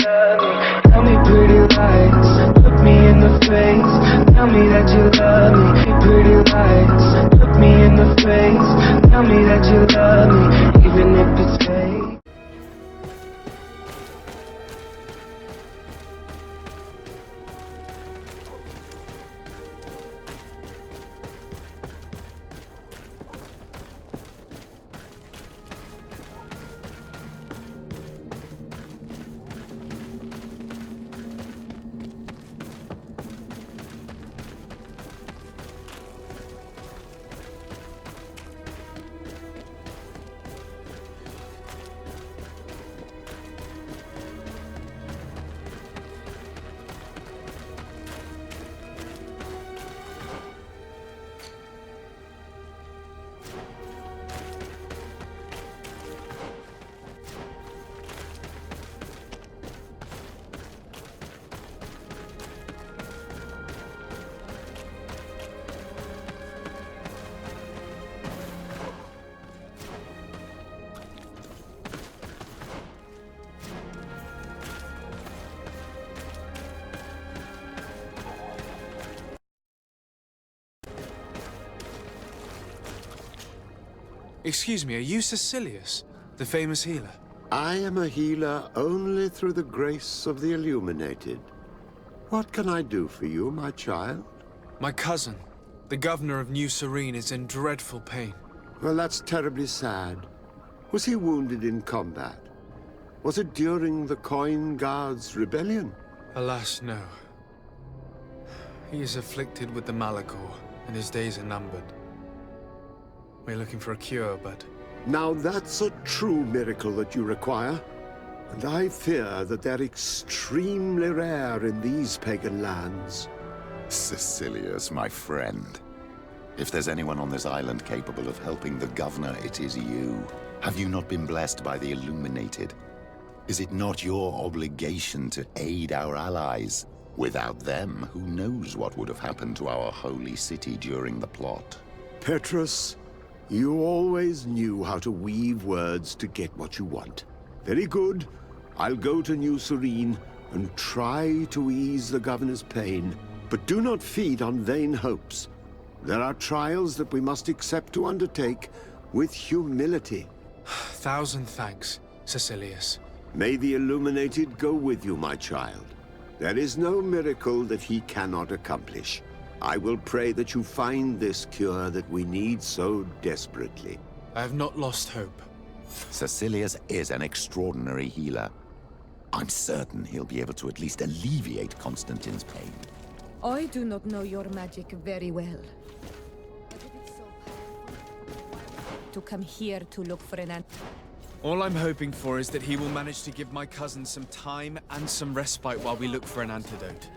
love me. Tell me pretty lies, look me in the face. Tell me that you love me. Pretty lies, look me in the face. Tell me that you love me, even if it's fake. Excuse me, are you Cecilius, the famous healer? I am a healer only through the grace of the illuminated. What can I do for you, my child? My cousin, the governor of New Serene, is in dreadful pain. Well, that's terribly sad. Was he wounded in combat? Was it during the Coin Guards' rebellion? Alas, no. He is afflicted with the Malachor, and his days are numbered. We're looking for a cure, but... Now that's a true miracle that you require. And I fear that they're extremely rare in these pagan lands. Cecilius, my friend. If there's anyone on this island capable of helping the governor, it is you. Have you not been blessed by the illuminated? Is it not your obligation to aid our allies? Without them, who knows what would have happened to our holy city during the plot? Petrus, you always knew how to weave words to get what you want. Very good. I'll go to New Serene and try to ease the governor's pain. But do not feed on vain hopes. There are trials that we must accept to undertake with humility. Thousand thanks, Cecilius. May the illuminated go with you, my child. There is no miracle that he cannot accomplish. I will pray that you find this cure that we need so desperately. I have not lost hope. Cecilius is an extraordinary healer. I'm certain he'll be able to at least alleviate Constantin's pain. I do not know your magic very well. To come here to look for an answer. All I'm hoping for is that he will manage to give my cousin some time and some respite while we look for an antidote.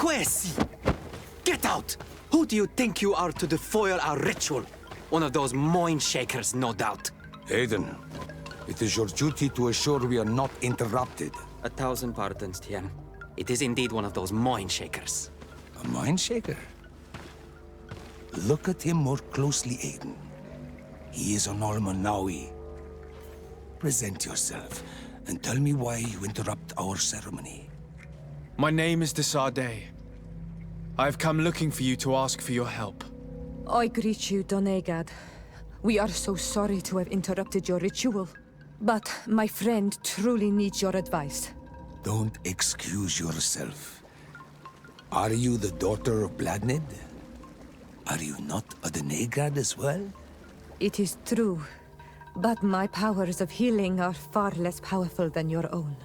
Quesi! Get out! Who do you think you are to defoil our ritual? One of those mind shakers, no doubt. Aiden, it is your duty to assure we are not interrupted. 1,000 pardons, Tien. It is indeed one of those mind shakers. A mind shaker? Look at him more closely, Aiden. He is an Almanawi. Present yourself and tell me why you interrupt our ceremony. My name is Desarde. I have come looking for you to ask for your help. I greet you, Donegad. We are so sorry to have interrupted your ritual. But my friend truly needs your advice. Don't excuse yourself. Are you the daughter of Bladnid? Are you not a Donegad as well? It is true, but my powers of healing are far less powerful than your own.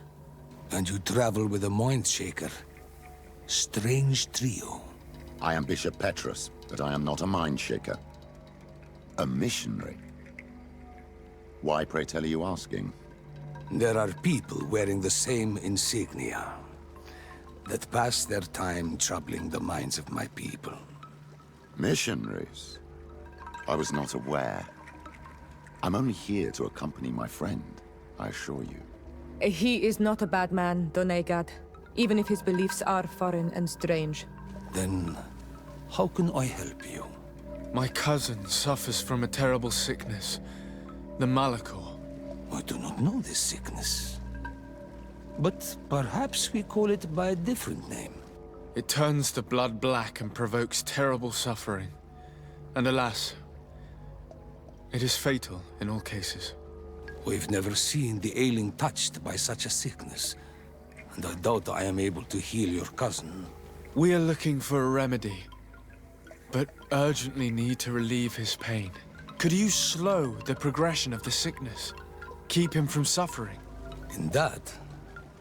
And you travel with a mind shaker. Strange trio. I am Bishop Petrus, but I am not a mind shaker. A missionary. Why, pray tell, are you asking? There are people wearing the same insignia that pass their time troubling the minds of my people. Missionaries? I was not aware. I'm only here to accompany my friend, I assure you. He is not a bad man, Donegad, even if his beliefs are foreign and strange. Then, how can I help you? My cousin suffers from a terrible sickness, the Malakor. I do not know this sickness. But perhaps we call it by a different name. It turns the blood black and provokes terrible suffering. And alas, it is fatal in all cases. We've never seen the ailing touched by such a sickness, and I doubt I am able to heal your cousin. We are looking for a remedy, but urgently need to relieve his pain. Could you slow the progression of the sickness? Keep him from suffering? In that,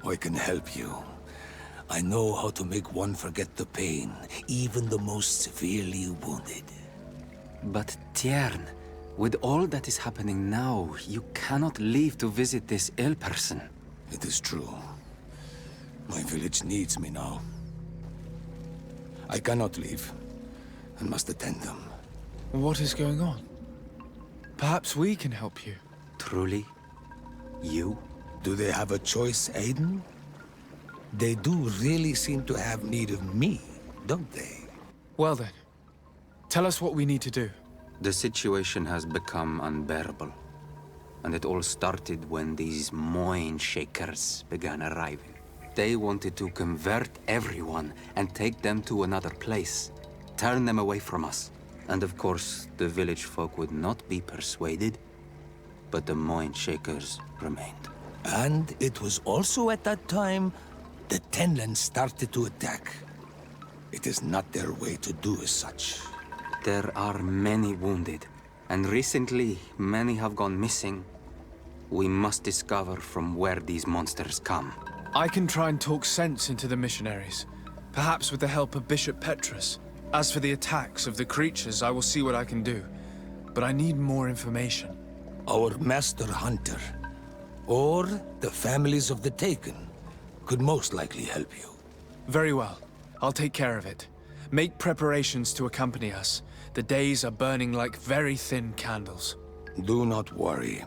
I can help you. I know how to make one forget the pain, even the most severely wounded. But Tiern, with all that is happening now, you cannot leave to visit this ill person. It is true. My village needs me now. I cannot leave, and must attend them. What is going on? Perhaps we can help you. Truly? You? Do they have a choice, Aiden? They do really seem to have need of me, don't they? Well then, tell us what we need to do. The situation has become unbearable. And it all started when these mind shakers began arriving. They wanted to convert everyone and take them to another place. Turn them away from us. And of course, the village folk would not be persuaded. But the mind shakers remained. And it was also at that time the Tenland started to attack. It is not their way to do as such. There are many wounded, and recently many have gone missing. We must discover from where these monsters come. I can try and talk sense into the missionaries, perhaps with the help of Bishop Petrus. As for the attacks of the creatures, I will see what I can do. But I need more information. Our master hunter, or the families of the Taken, could most likely help you. Very well. I'll take care of it. Make preparations to accompany us. The days are burning like very thin candles. Do not worry.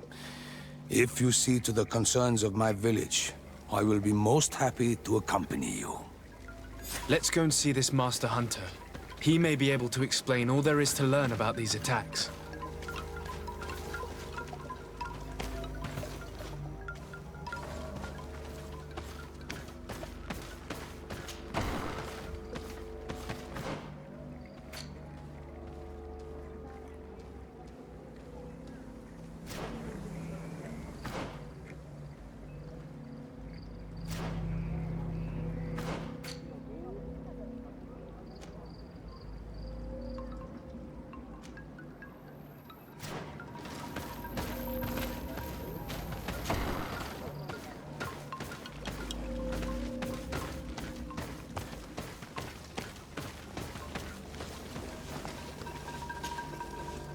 If you see to the concerns of my village, I will be most happy to accompany you. Let's go and see this Master Hunter. He may be able to explain all there is to learn about these attacks.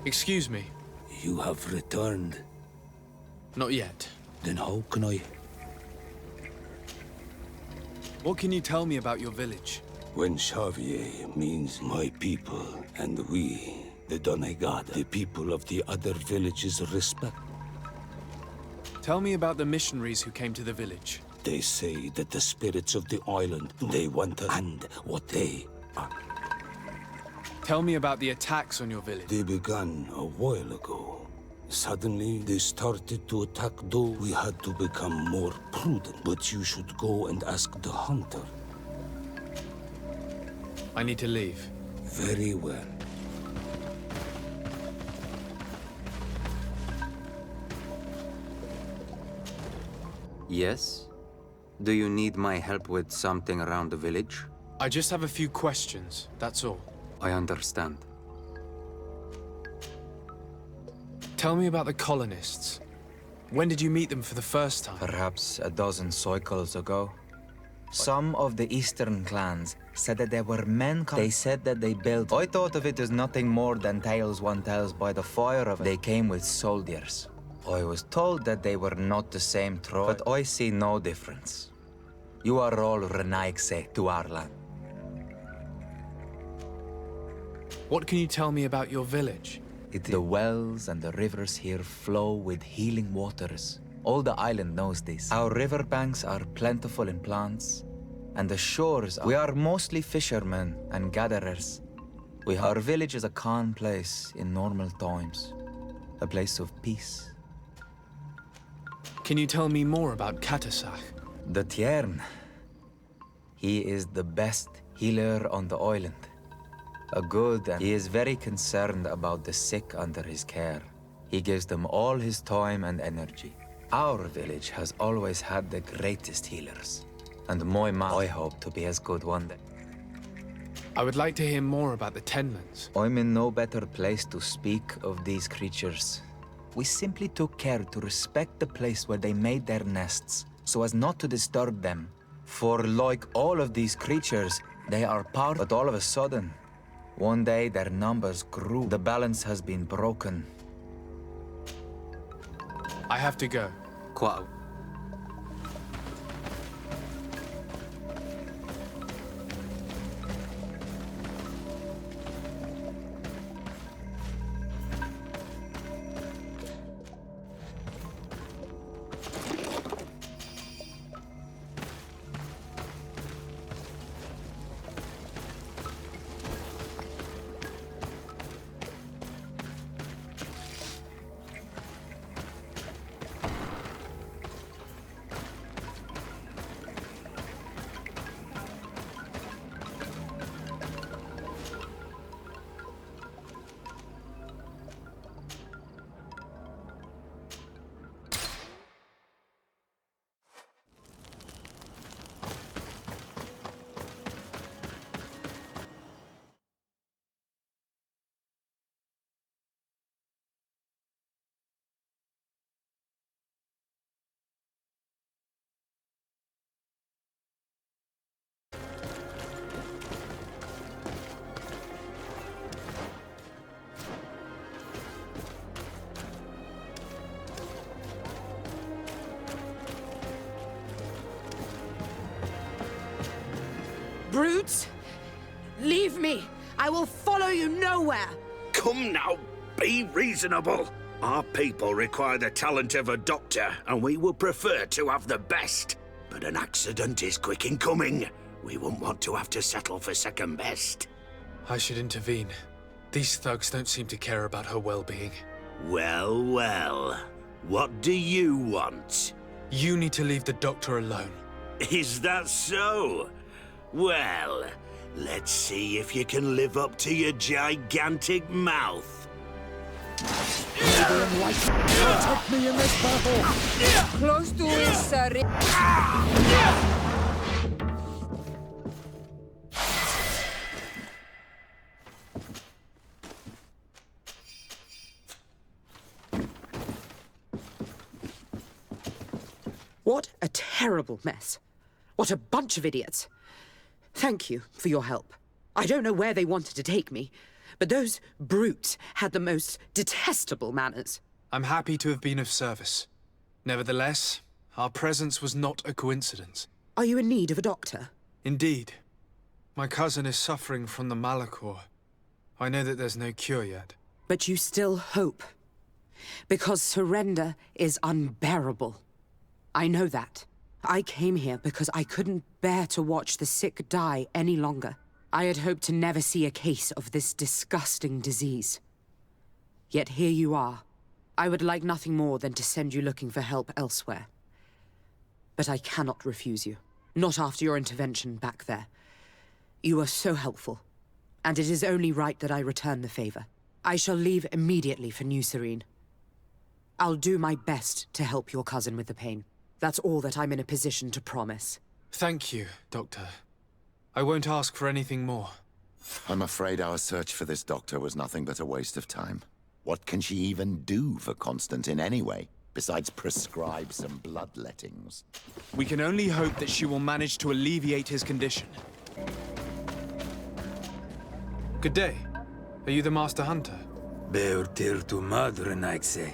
Excuse me. You have returned. Not yet. Then how can I... What can you tell me about your village? When Xavier means my people, and we, the Donegada, the people of the other villages, respect. Tell me about the missionaries who came to the village. They say that the spirits of the island, they want us and what they are. Tell me about the attacks on your village. They began a while ago. Suddenly, they started to attack, though we had to become more prudent. But you should go and ask the hunter. I need to leave. Very well. Yes? Do you need my help with something around the village? I just have a few questions, that's all. I understand. Tell me about the colonists. When did you meet them for the first time? Perhaps a dozen cycles ago. Some of the eastern clans said that there were men. They said that they built. I thought of it as nothing more than tales one tells by the fire of it. They came with soldiers. I was told that they were not the same tribe, but I see no difference. You are all Renaigse to our land. What can you tell me about your village? The wells and the rivers here flow with healing waters. All the island knows this. Our riverbanks are plentiful in plants, and the shores are... We are mostly fishermen and gatherers. Our village is a calm place in normal times. A place of peace. Can you tell me more about Katasach? The Tiern. He is the best healer on the island. He is very concerned about the sick under his care. He gives them all his time and energy. Our village has always had the greatest healers. And I hope to be as good one day. I would like to hear more about the Tenmans. I'm in no better place to speak of these creatures. We simply took care to respect the place where they made their nests, so as not to disturb them. For like all of these creatures, they are powerful. But all of a sudden, one day their numbers grew. The balance has been broken. I have to go. Quite. Brutes! Leave me! I will follow you nowhere! Come now, be reasonable. Our people require the talent of a doctor, and we would prefer to have the best. But an accident is quick in coming. We wouldn't want to have to settle for second best. I should intervene. These thugs don't seem to care about her well-being. Well, well. What do you want? You need to leave the doctor alone. Is that so? Well, let's see if you can live up to your gigantic mouth. Protect me in this battle! Close to it, sir. What a terrible mess. What a bunch of idiots. Thank you for your help. I don't know where they wanted to take me, but those brutes had the most detestable manners. I'm happy to have been of service. Nevertheless, our presence was not a coincidence. Are you in need of a doctor? Indeed. My cousin is suffering from the Malachor. I know that there's no cure yet. But you still hope. Because surrender is unbearable. I know that. I came here because I couldn't bear to watch the sick die any longer. I had hoped to never see a case of this disgusting disease. Yet here you are. I would like nothing more than to send you looking for help elsewhere. But I cannot refuse you. Not after your intervention back there. You were so helpful, and it is only right that I return the favor. I shall leave immediately for New Serene. I'll do my best to help your cousin with the pain. That's all that I'm in a position to promise. Thank you, Doctor. I won't ask for anything more. I'm afraid our search for this doctor was nothing but a waste of time. What can she even do for Constantin anyway, besides prescribe some bloodlettings? We can only hope that she will manage to alleviate his condition. Good day. Are you the Master Hunter? Beurtir tu madre, Naixe.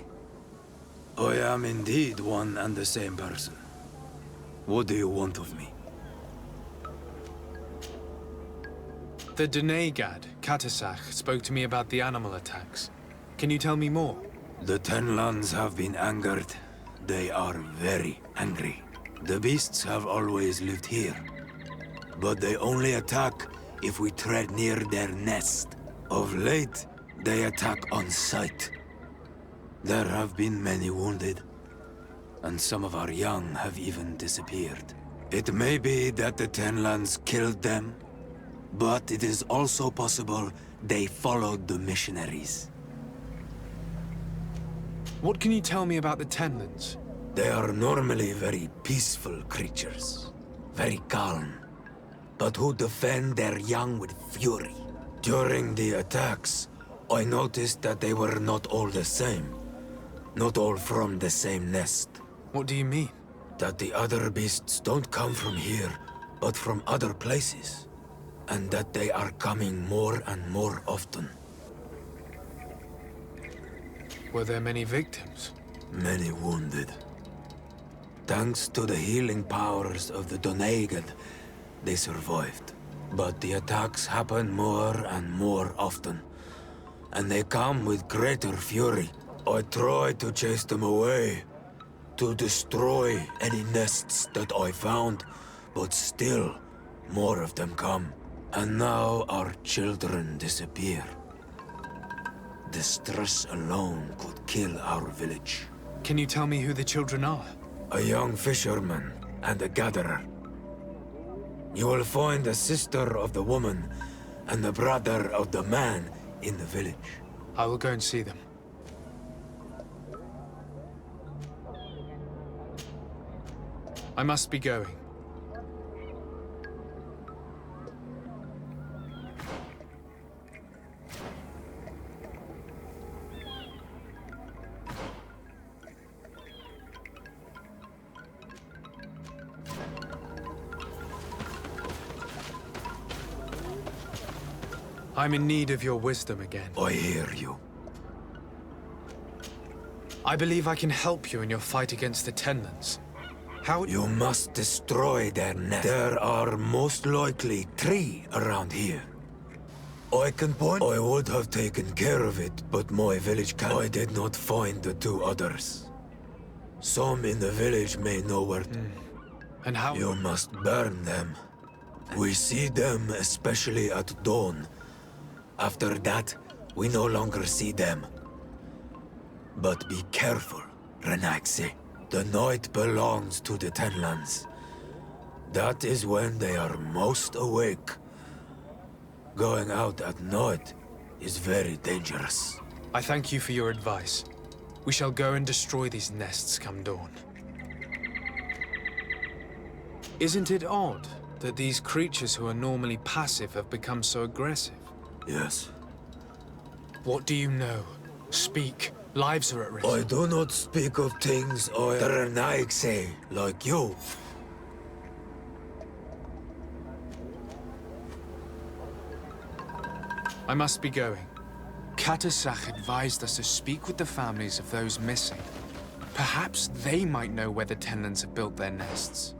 I am indeed one and the same person. What do you want of me? The Donegad, Katasach, spoke to me about the animal attacks. Can you tell me more? The Tenlands have been angered. They are very angry. The beasts have always lived here. But they only attack if we tread near their nest. Of late, they attack on sight. There have been many wounded, and some of our young have even disappeared. It may be that the Tenlands killed them, but it is also possible they followed the missionaries. What can you tell me about the Tenlands? They are normally very peaceful creatures, very calm, but who defend their young with fury. During the attacks, I noticed that they were not all the same. Not all from the same nest. What do you mean? That the other beasts don't come from here, but from other places. And that they are coming more and more often. Were there many victims? Many wounded. Thanks to the healing powers of the Donegad, they survived. But the attacks happen more and more often. And they come with greater fury. I try to chase them away, to destroy any nests that I found, but still, more of them come. And now our children disappear. The stress alone could kill our village. Can you tell me who the children are? A young fisherman and a gatherer. You will find the sister of the woman and the brother of the man in the village. I will go and see them. I must be going. I'm in need of your wisdom again. I hear you. I believe I can help you in your fight against the Tenlands. How— You must destroy their nest. There are most likely 3 around here. I can point. I would have taken care of it, but my village can't. I did not find the 2 others. Some in the village may know where. And how— You must burn them. We see them especially at dawn. After that, we no longer see them. But be careful, Renaxe. The night belongs to the Tenlands. That is when they are most awake. Going out at night is very dangerous. I thank you for your advice. We shall go and destroy these nests come dawn. Isn't it odd that these creatures who are normally passive have become so aggressive? Yes. What do you know? Speak. Lives are at risk. I do not speak of things I Renaxe like you. I must be going. Katasach advised us to speak with the families of those missing. Perhaps they might know where the Tenlands have built their nests.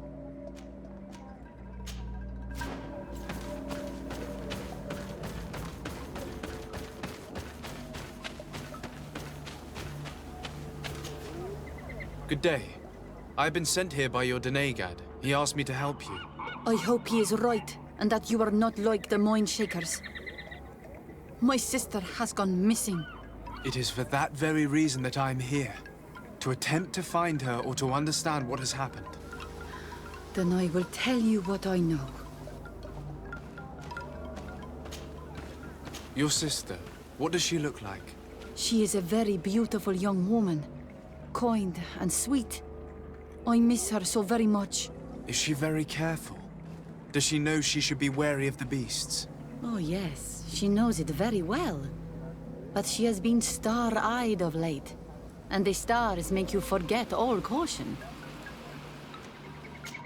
Good day. I've been sent here by your Denegad. He asked me to help you. I hope he is right, and that you are not like the Mind Shakers. My sister has gone missing. It is for that very reason that I'm here. To attempt to find her or to understand what has happened. Then I will tell you what I know. Your sister, what does she look like? She is a very beautiful young woman. Kind and sweet. I miss her so very much. Is she very careful? Does she know she should be wary of the beasts? Oh yes, she knows it very well. But she has been star-eyed of late. And the stars make you forget all caution.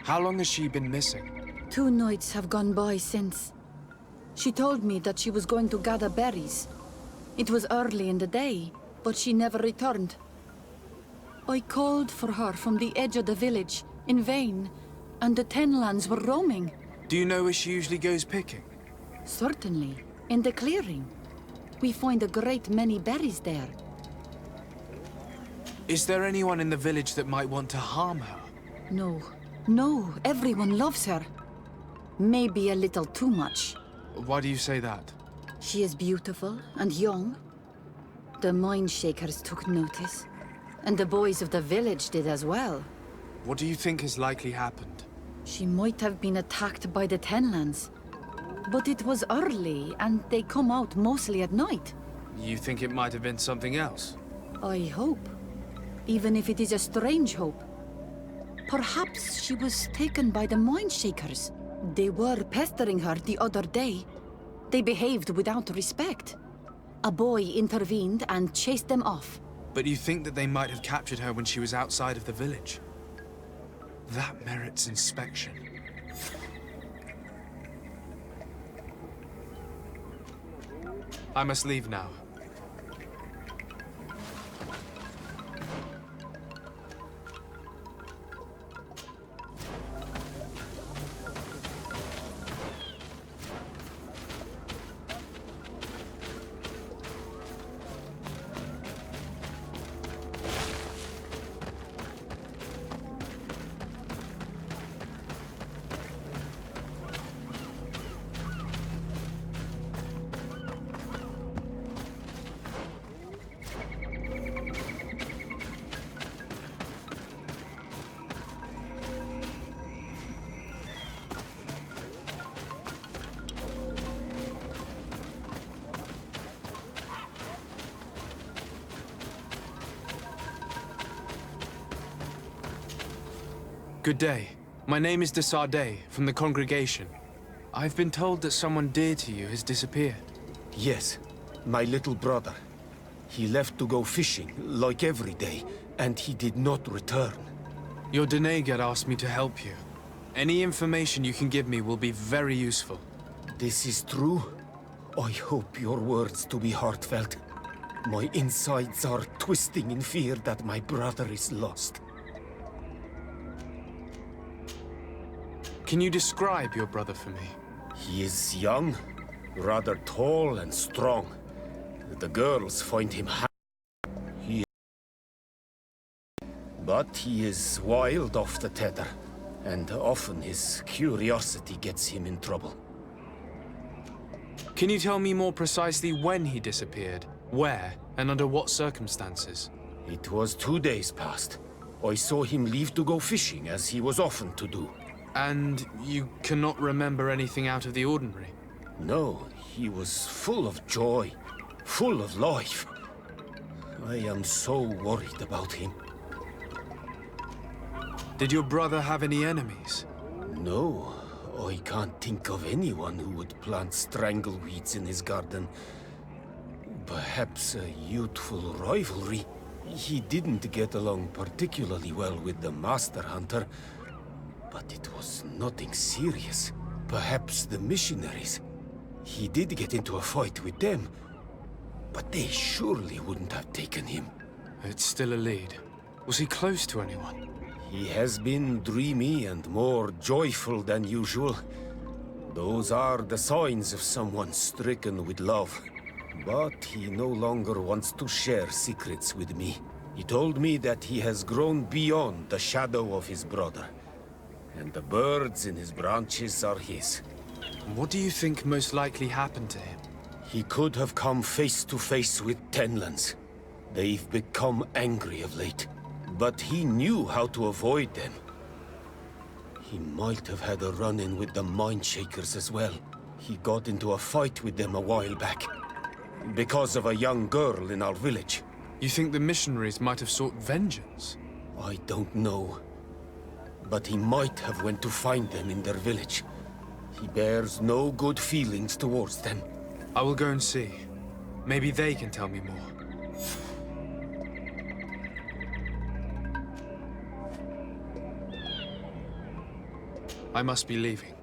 How long has she been missing? 2 nights have gone by since. She told me that she was going to gather berries. It was early in the day, but she never returned. I called for her from the edge of the village, in vain, and the Tenlands were roaming. Do you know where she usually goes picking? Certainly, in the clearing. We find a great many berries there. Is there anyone in the village that might want to harm her? No, no, everyone loves her. Maybe a little too much. Why do you say that? She is beautiful and young. The Mind Shakers took notice. And the boys of the village did as well. What do you think has likely happened? She might have been attacked by the Tenlands. But it was early, and they come out mostly at night. You think it might have been something else? I hope. Even if it is a strange hope. Perhaps she was taken by the Mind Shakers. They were pestering her the other day. They behaved without respect. A boy intervened and chased them off. But you think that they might have captured her when she was outside of the village? That merits inspection. I must leave now. Good day. My name is de Sardet, from the congregation. I've been told that someone dear to you has disappeared. Yes, my little brother. He left to go fishing, like every day, and he did not return. Your Denegad asked me to help you. Any information you can give me will be very useful. This is true? I hope your words to be heartfelt. My insides are twisting in fear that my brother is lost. Can you describe your brother for me? He is young, rather tall and strong. The girls find him But he is wild off the tether, and often his curiosity gets him in trouble. Can you tell me more precisely when he disappeared, where, and under what circumstances? It was 2 days past. I saw him leave to go fishing, as he was often to do. And you cannot remember anything out of the ordinary? No, he was full of joy, full of life. I am so worried about him. Did your brother have any enemies? No, I can't think of anyone who would plant strangleweeds in his garden. Perhaps a youthful rivalry. He didn't get along particularly well with the Master Hunter, but it was nothing serious. Perhaps the missionaries. He did get into a fight with them, but they surely wouldn't have taken him. It's still a lead. Was he close to anyone? He has been dreamy and more joyful than usual. Those are the signs of someone stricken with love. But he no longer wants to share secrets with me. He told me that he has grown beyond the shadow of his brother, and the birds in his branches are his. What do you think most likely happened to him? He could have come face to face with Tenlands. They've become angry of late, but he knew how to avoid them. He might have had a run-in with the Mindshakers as well. He got into a fight with them a while back, because of a young girl in our village. You think the missionaries might have sought vengeance? I don't know, but he might have went to find them in their village. He bears no good feelings towards them. I will go and see. Maybe they can tell me more. I must be leaving.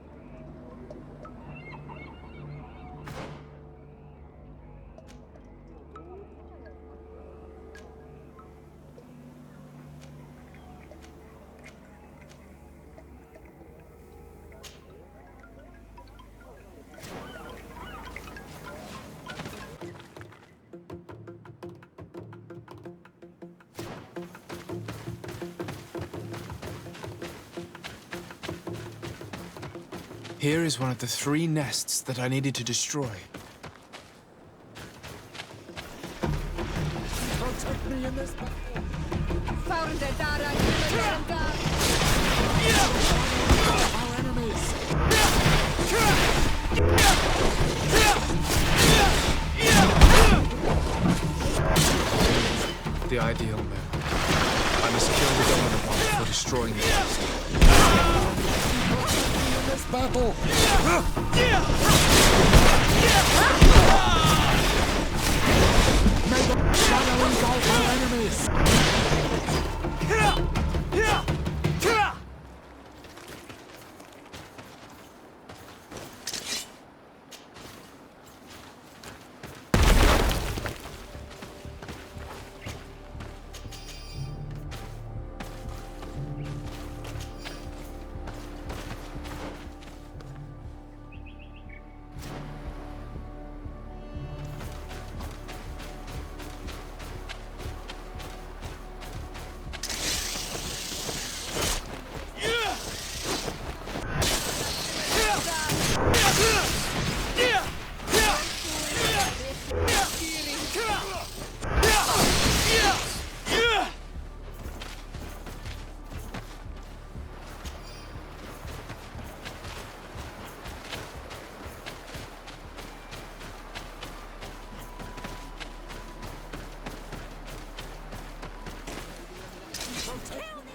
Here is one of the 3 nests that I needed to destroy. Protect me in this battle. Found it, Dara. Our enemies. The ideal moment. I must kill the dominant one before destroying the rest. This battle. May the shadow engulf our enemies.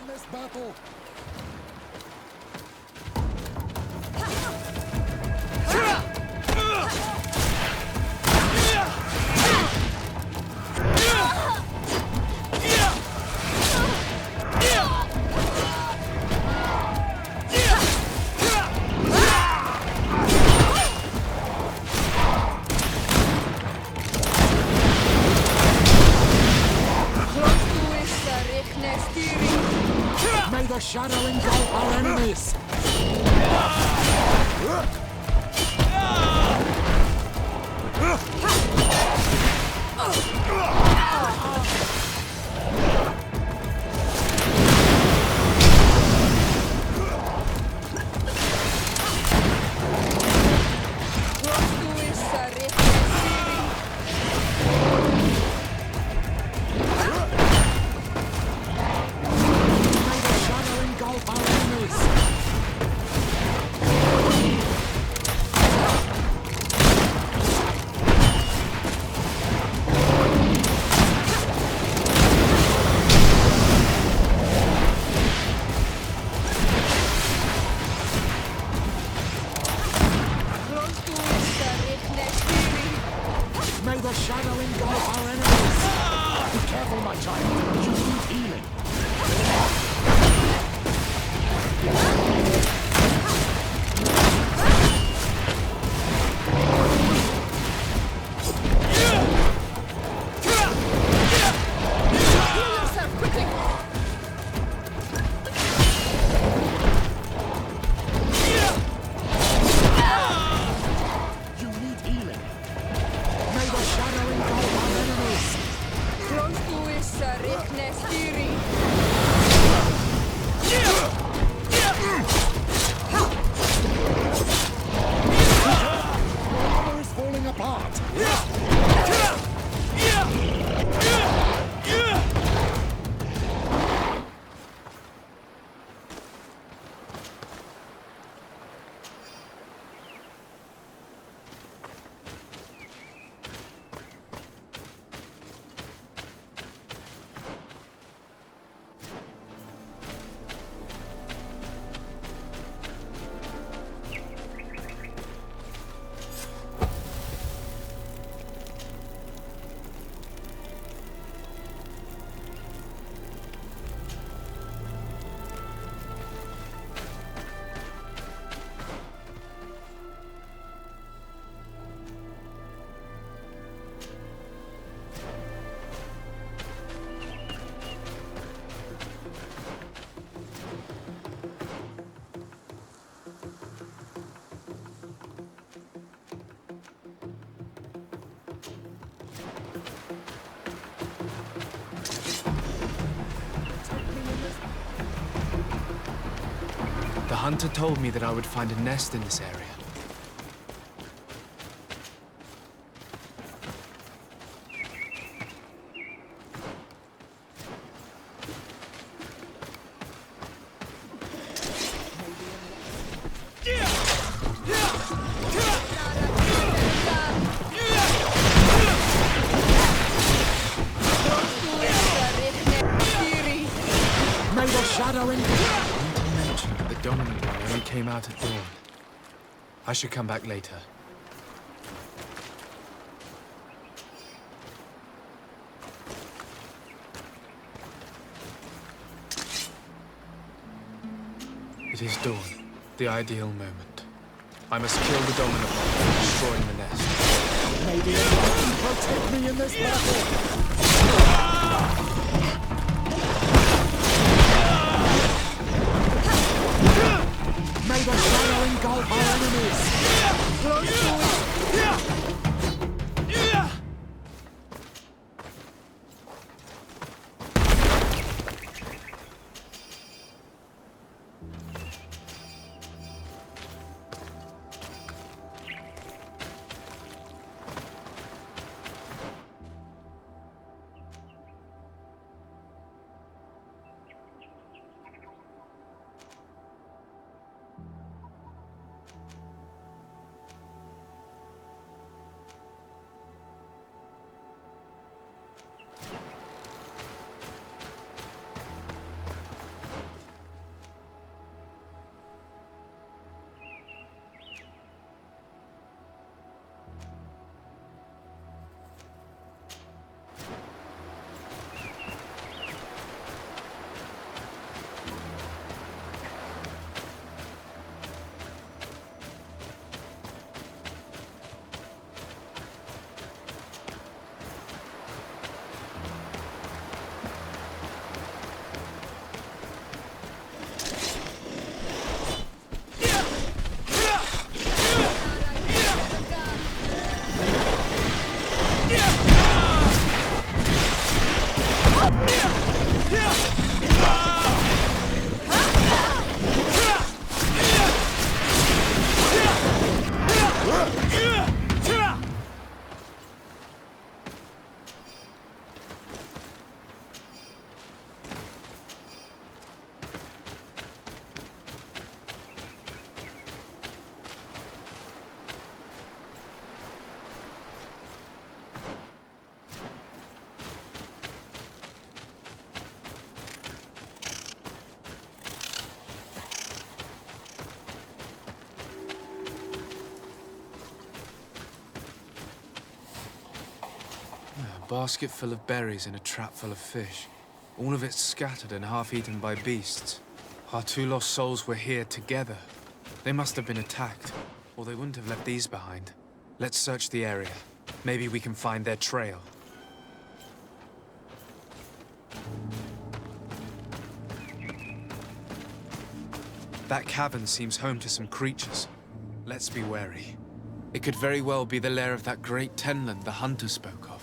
This battle. May the shadow engulf our enemies! May the shadow engulf our enemies! Be careful, my child. You need healing. is falling apart. The hunter told me that I would find a nest in this area. Made a shadow in... The dominant one only came out at dawn. I should come back later. It is dawn, the ideal moment. I must kill the dominant one, destroying the nest. Maybe it can protect me in this battle. May the shadow engulf our enemies! Close to it! A basket full of berries and a trap full of fish. All of it scattered and half-eaten by beasts. Our two lost souls were here together. They must have been attacked, or they wouldn't have left these behind. Let's search the area. Maybe we can find their trail. That cavern seems home to some creatures. Let's be wary. It could very well be the lair of that great tenland the hunter spoke of.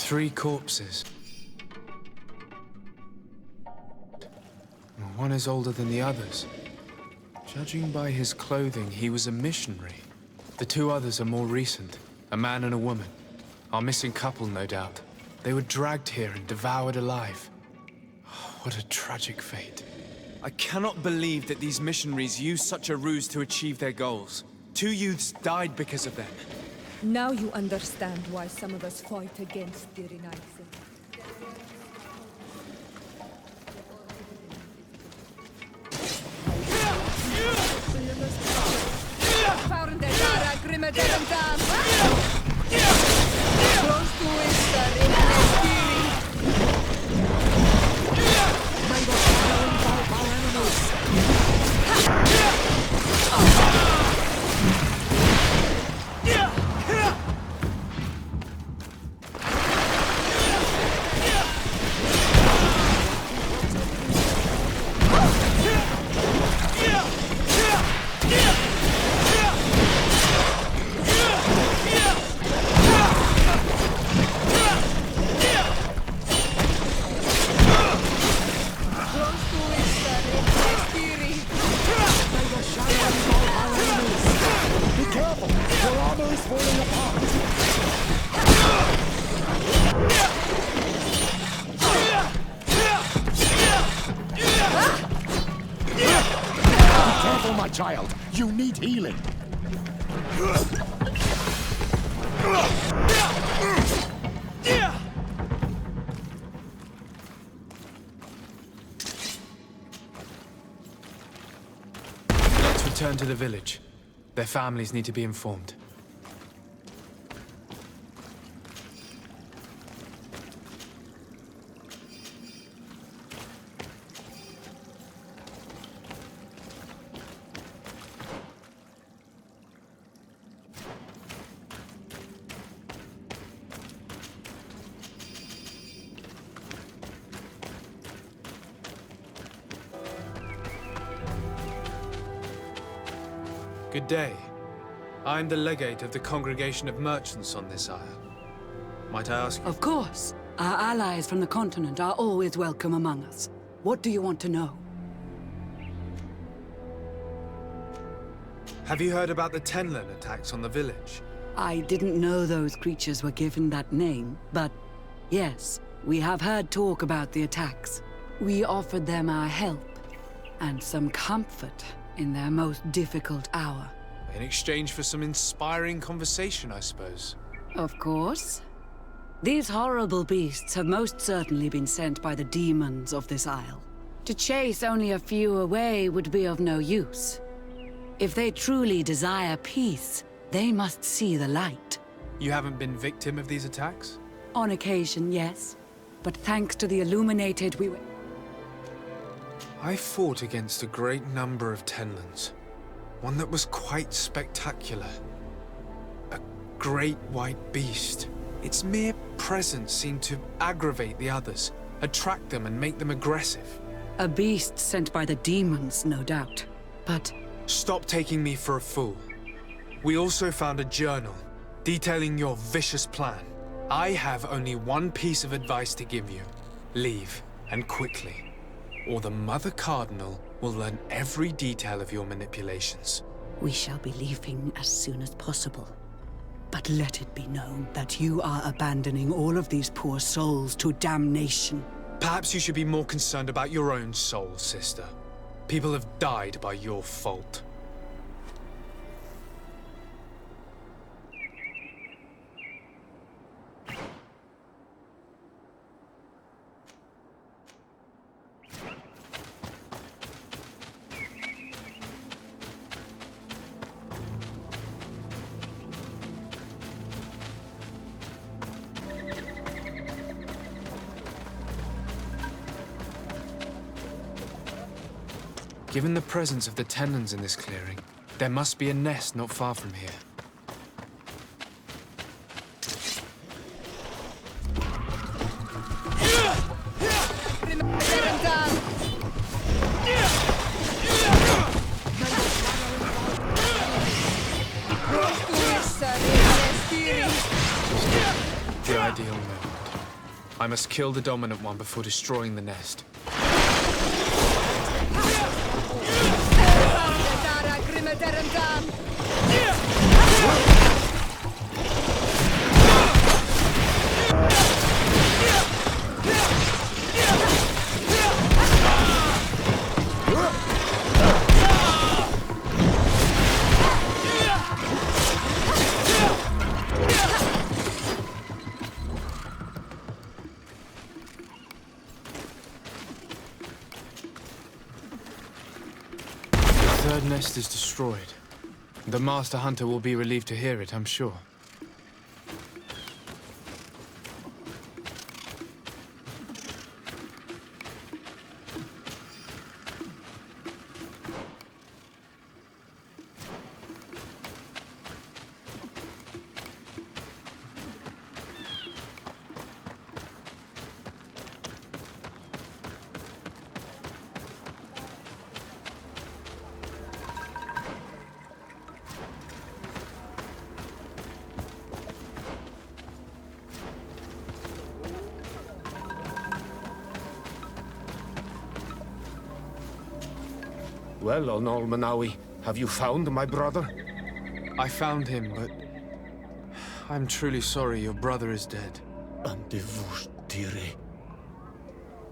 3 corpses. One is older than the others. Judging by his clothing, he was a missionary. The 2 others are more recent, a man and a woman. Our missing couple, no doubt. They were dragged here and devoured alive. What a tragic fate. I cannot believe that these missionaries used such a ruse to achieve their goals. 2 youths died because of them. Now you understand why some of us fight against the Renaises. Child, you need healing. Let's return to the village. Their families need to be informed. Good day. I'm the legate of the congregation of merchants on this isle. Might I ask you? Of course. Our allies from the continent are always welcome among us. What do you want to know? Have you heard about the Tenlin attacks on the village? I didn't know those creatures were given that name, but yes, we have heard talk about the attacks. We offered them our help and some comfort in their most difficult hour. In exchange for some inspiring conversation, I suppose. Of course. These horrible beasts have most certainly been sent by the demons of this isle. To chase only a few away would be of no use. If they truly desire peace, they must see the light. You haven't been victim of these attacks? On occasion, yes. But thanks to the Illuminated, we were... I fought against a great number of Tenlins. One that was quite spectacular. A great white beast. Its mere presence seemed to aggravate the others, attract them and make them aggressive. A beast sent by the demons, no doubt. But... Stop taking me for a fool. We also found a journal detailing your vicious plan. I have only one piece of advice to give you. Leave, and quickly. Or the Mother Cardinal will learn every detail of your manipulations. We shall be leaving as soon as possible. But let it be known that you are abandoning all of these poor souls to damnation. Perhaps you should be more concerned about your own soul, sister. People have died by your fault. Given the presence of the Tenlins in this clearing, there must be a nest not far from here. The ideal moment. I must kill the dominant one before destroying the nest. The third nest is destroyed. The Master Hunter will be relieved to hear it, I'm sure. Well, Onol Manawi, have you found my brother? I found him, but I'm truly sorry your brother is dead. Andevush Tire.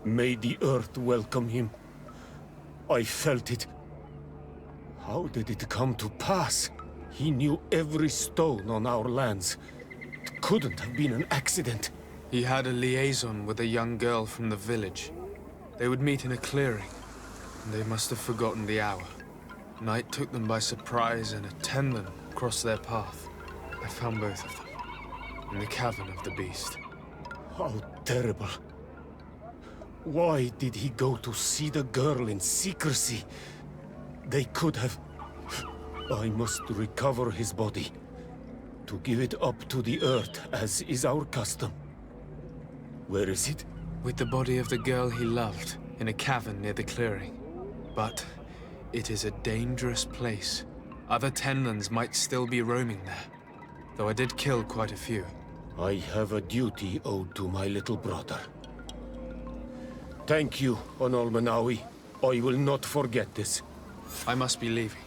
May the earth welcome him. I felt it. How did it come to pass? He knew every stone on our lands. It couldn't have been an accident. He had a liaison with a young girl from the village. They would meet in a clearing, and they must have forgotten the hour. Night took them by surprise, and a tenlin crossed their path. I found both of them, in the cavern of the beast. How terrible. Why did he go to see the girl in secrecy? They could have... I must recover his body, to give it up to the earth, as is our custom. Where is it? With the body of the girl he loved, in a cavern near the clearing. But it is a dangerous place. Other tenlins might still be roaming there, though I did kill quite a few. I have a duty owed to my little brother. Thank you, Onol Manawi. I will not forget this. I must be leaving.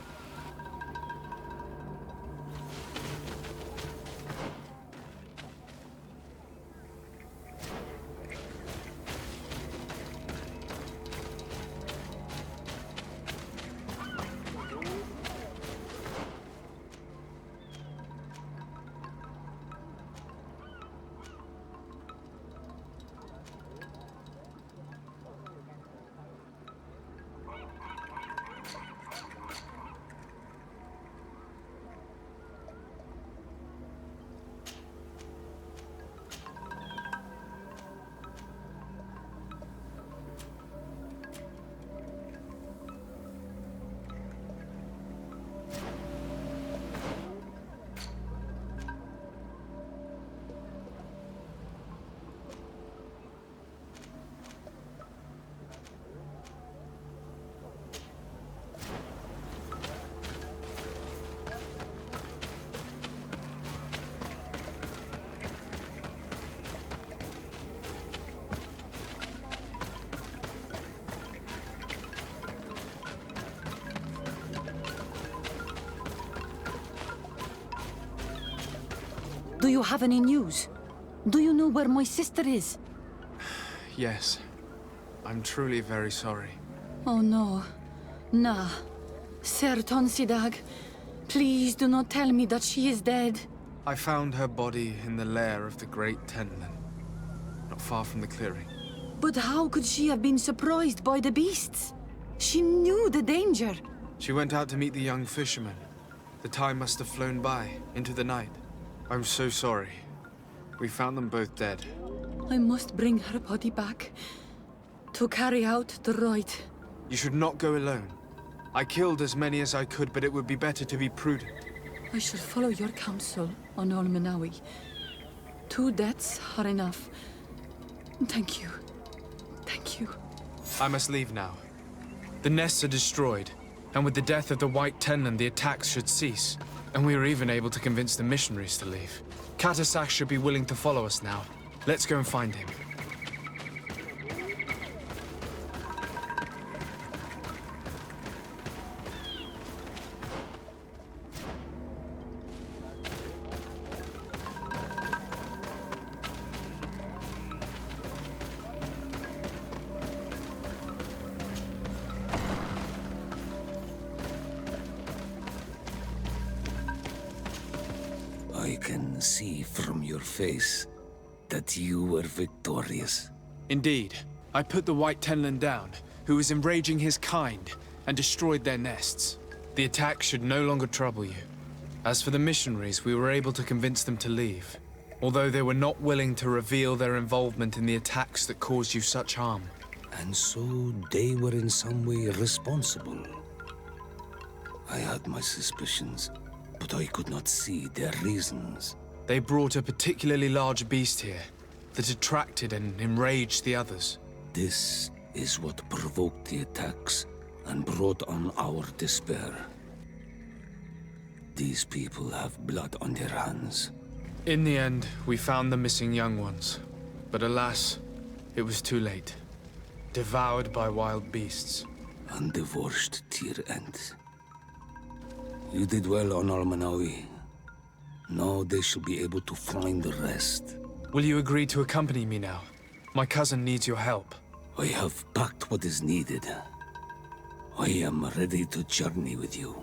Do you have any news? Do you know where my sister is? Yes. I'm truly very sorry. Oh no. Nah. Ser Tonsidag, please do not tell me that she is dead. I found her body in the lair of the Great Tenlin, not far from the clearing. But how could she have been surprised by the beasts? She knew the danger. She went out to meet the young fisherman. The time must have flown by, into the night. I'm so sorry. We found them both dead. I must bring her body back to carry out the rite. You should not go alone. I killed as many as I could, but it would be better to be prudent. I shall follow your counsel, Onol Manawi. 2 deaths are enough. Thank you. Thank you. I must leave now. The nests are destroyed, and with the death of the White Tenlin, the attacks should cease. And we were even able to convince the missionaries to leave. Katasak should be willing to follow us now. Let's go and find him. can see from your face that you were victorious. Indeed. I put the White Tenlin down, who was enraging his kind, and destroyed their nests. The attack should no longer trouble you. As for the missionaries, we were able to convince them to leave, although they were not willing to reveal their involvement in the attacks that caused you such harm. And so they were in some way responsible. I had my suspicions, but I could not see their reasons. They brought a particularly large beast here that attracted and enraged the others. This is what provoked the attacks and brought on our despair. These people have blood on their hands. In the end, we found the missing young ones. But alas, it was too late. Devoured by wild beasts. And divorced to your end. You did well on Almanawi. Now they shall be able to find the rest. Will you agree to accompany me now? My cousin needs your help. I have packed what is needed. I am ready to journey with you.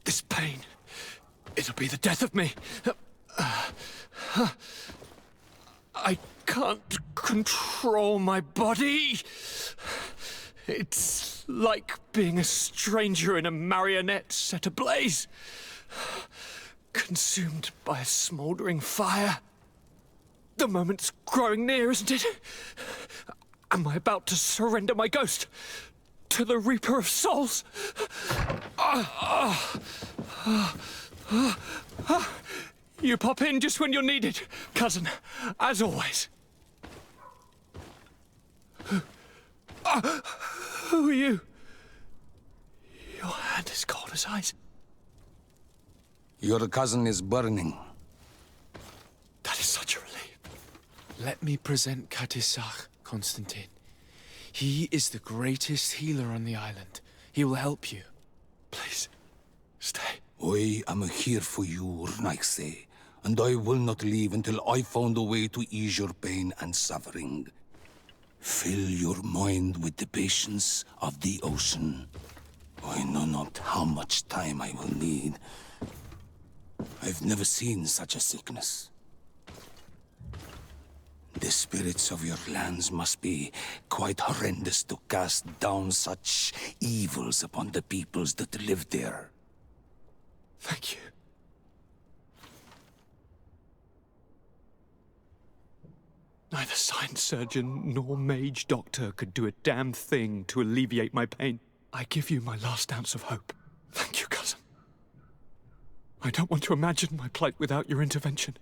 This pain, it'll be the death of me. I can't control my body. It's like being a stranger in a marionette set ablaze, consumed by a smouldering fire. The moment's growing near, isn't it? Am I about to surrender my ghost to the Reaper of Souls? You pop in just when you're needed, cousin, as always. Who are you? Your hand is cold as ice. Your cousin is burning. That is such a relief. Let me present Katisach, Constantin. He is the greatest healer on the island. He will help you. Please, stay. I am here for you, Rnaikse, and I will not leave until I found a way to ease your pain and suffering. Fill your mind with the patience of the ocean. I know not how much time I will need. I've never seen such a sickness. The spirits of your lands must be quite horrendous to cast down such evils upon the peoples that live there. Thank you. Neither science surgeon nor mage doctor could do a damn thing to alleviate my pain. I give you my last ounce of hope. Thank you, cousin. I don't want to imagine my plight without your intervention.